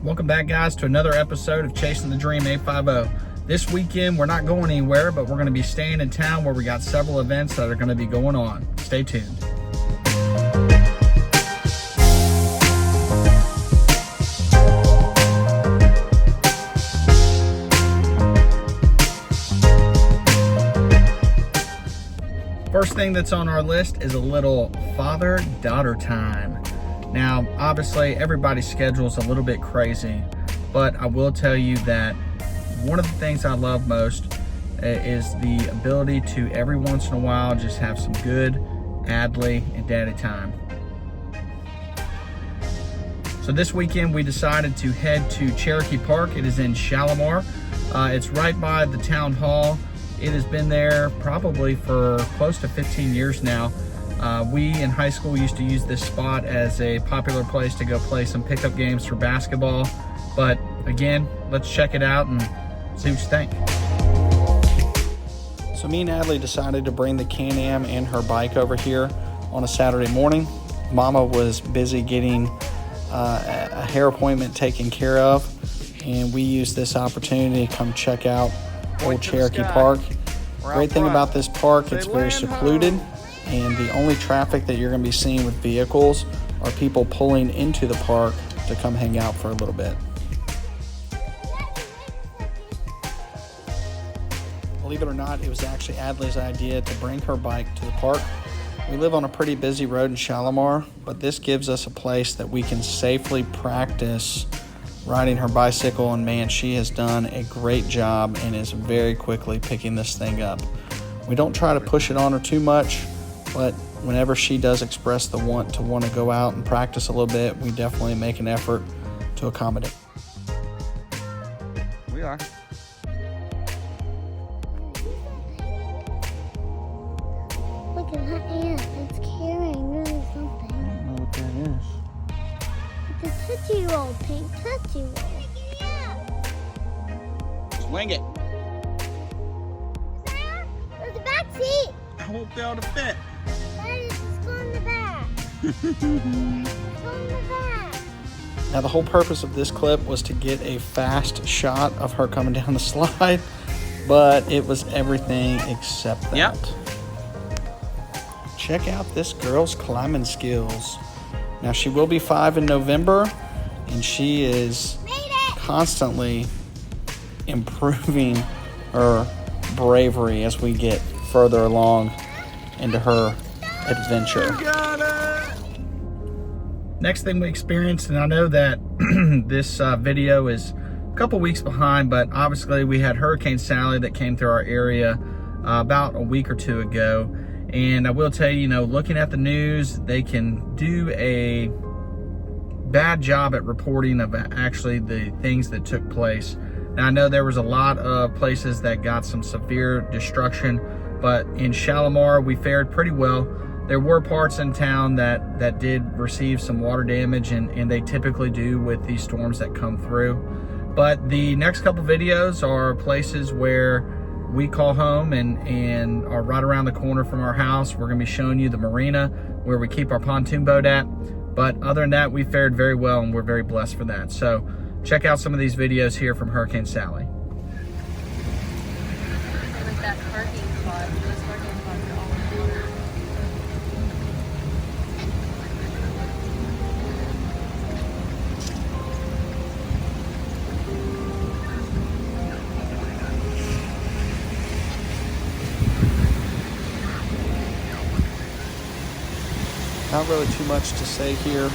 Welcome back, guys, to another episode of Chasing the Dream 850. This weekend, we're not going anywhere, but we're going to be staying in town where we got several events that are going to be going on. Stay tuned. First thing that's on our list is a little father-daughter time. Now, obviously, everybody's schedule is a little bit crazy, but I will tell you that one of the things I love most is the ability to, every once in a while, just have some good Adley and daddy time. So this weekend, we decided to head to Cherokee Park. It is in Shalimar. It's right by the town hall. It has been there probably for close to 15 years now. We in high school used to use this spot as a popular place to go play some pickup games for basketball. But again, let's check it out and see what you think. So me and Adley decided to bring the Can-Am and her bike over here on a Saturday morning. Mama was busy getting a hair appointment taken care of, and we used this opportunity to come check out Old Cherokee Park. Great thing about this park, it's very secluded, and the only traffic that you're going to be seeing with vehicles are people pulling into the park to come hang out for a little bit. Believe it or not, it was actually Adley's idea to bring her bike to the park. We live on a pretty busy road in Shalimar, but this gives us a place that we can safely practice riding her bicycle, and man, she has done a great job and is very quickly picking this thing up. We don't try to push it on her too much, but whenever she does express the want to go out and practice a little bit, we definitely make an effort to accommodate. We are. Look at that ant. It's carrying really something. I don't know what that is. It's a Tootsie Roll, pink Tootsie Roll. Swing it. There's the back seat. I won't be able to fit. Daddy, just go in the back. Just go in the back. Now, the whole purpose of this clip was to get a fast shot of her coming down the slide, but it was everything except that. Yep. Check out this girl's climbing skills. Now, she will be 5 in November, and she is constantly improving her bravery as we get further along into her adventure. Got it. Next thing we experienced, and I know that this video is a couple weeks behind, but obviously we had Hurricane Sally that came through our area about a week or two ago. And I will tell you, looking at the news, they can do a bad job at reporting of actually the things that took place. Now, I know there was a lot of places that got some severe destruction, but in Shalimar, we fared pretty well. There were parts in town that did receive some water damage, and they typically do with these storms that come through. But the next couple videos are places where we call home and are right around the corner from our house. We're gonna be showing you the Marina where we keep our pontoon boat at. But other than that, we fared very well, and we're very blessed for that. So check out some of these videos here from Hurricane Sally. Like that parking spot, those parking spots are all full. Not really too much to say here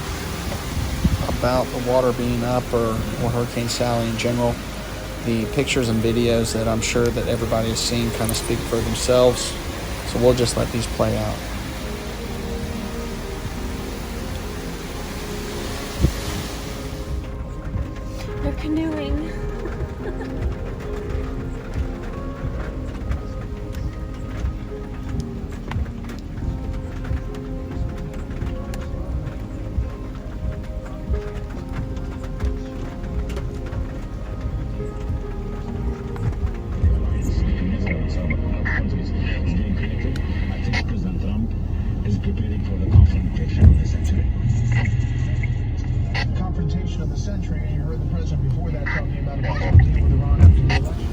about the water being up or Hurricane Sally in general. The pictures and videos that I'm sure that everybody has seen kind of speak for themselves. So we'll just let these play out. They're canoeing. Confrontation election of the century, and you heard the president before that talking about a possible deal with Iran after the election.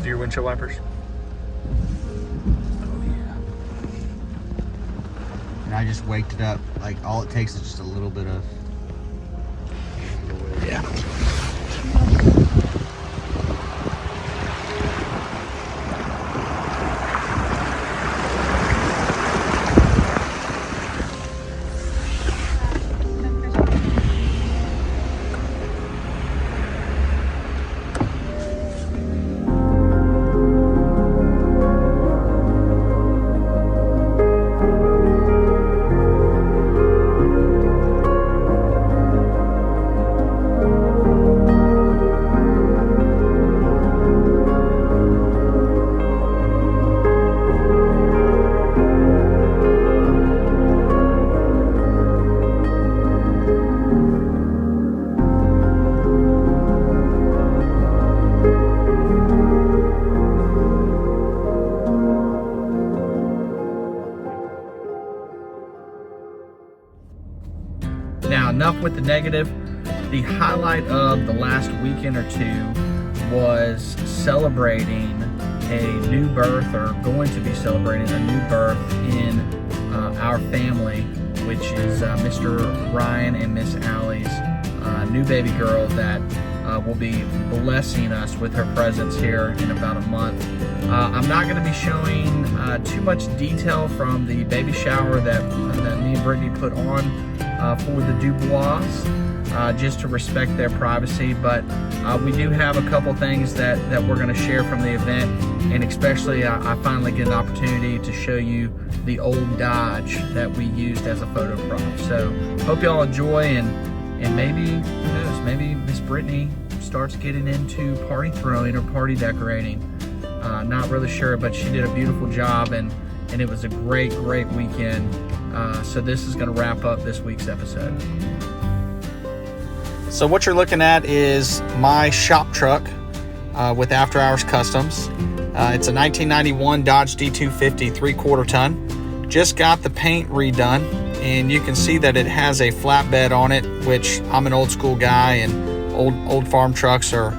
Do your windshield wipers? Oh yeah. And I just waked it up. Like, all it takes is just a little bit of... Yeah. Now, enough with the negative. The highlight of the last weekend or two was celebrating a new birth, or going to be celebrating a new birth in our family, which is Mr. Ryan and Miss Allie's new baby girl that will be blessing us with her presence here in about a month. I'm not going to be showing too much detail from the baby shower that me and Brittany put on for the Dubois, just to respect their privacy, but we do have a couple things that we're going to share from the event, and especially I finally get an opportunity to show you the Ole Dodge that we used as a photo prop. So hope y'all enjoy, and maybe, who knows, maybe Miss Brittany starts getting into party throwing or party decorating. Not really sure, but she did a beautiful job, and it was a great weekend. So this is going to wrap up this week's episode. So what you're looking at is my shop truck with After Hours Customs. It's a 1991 Dodge D250 3/4 ton. Just got the paint redone, and you can see that it has a flatbed on it, which I'm an old school guy, and old farm trucks are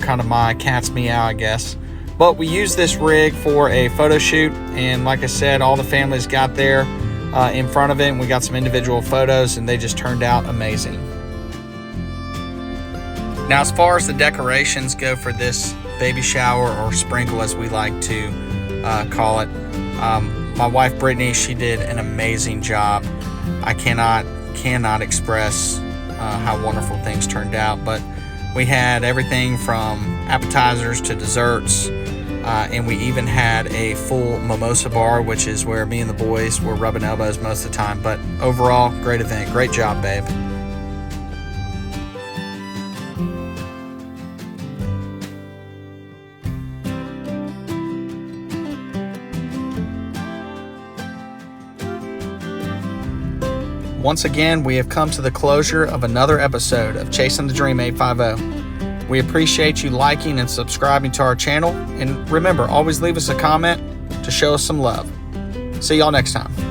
kind of my cat's meow, I guess. But we used this rig for a photo shoot, and like I said, all the families got there in front of it, and we got some individual photos, and they just turned out amazing. Now, as far as the decorations go for this baby shower, or sprinkle as we like to call it, my wife Brittany, she did an amazing job. I cannot express how wonderful things turned out, but we had everything from appetizers to desserts, and we even had a full mimosa bar, which is where me and the boys were rubbing elbows most of the time. But overall, great event. Great job, babe. Once again, we have come to the closure of another episode of Chasing the Dream 850. We appreciate you liking and subscribing to our channel. And remember, always leave us a comment to show us some love. See y'all next time.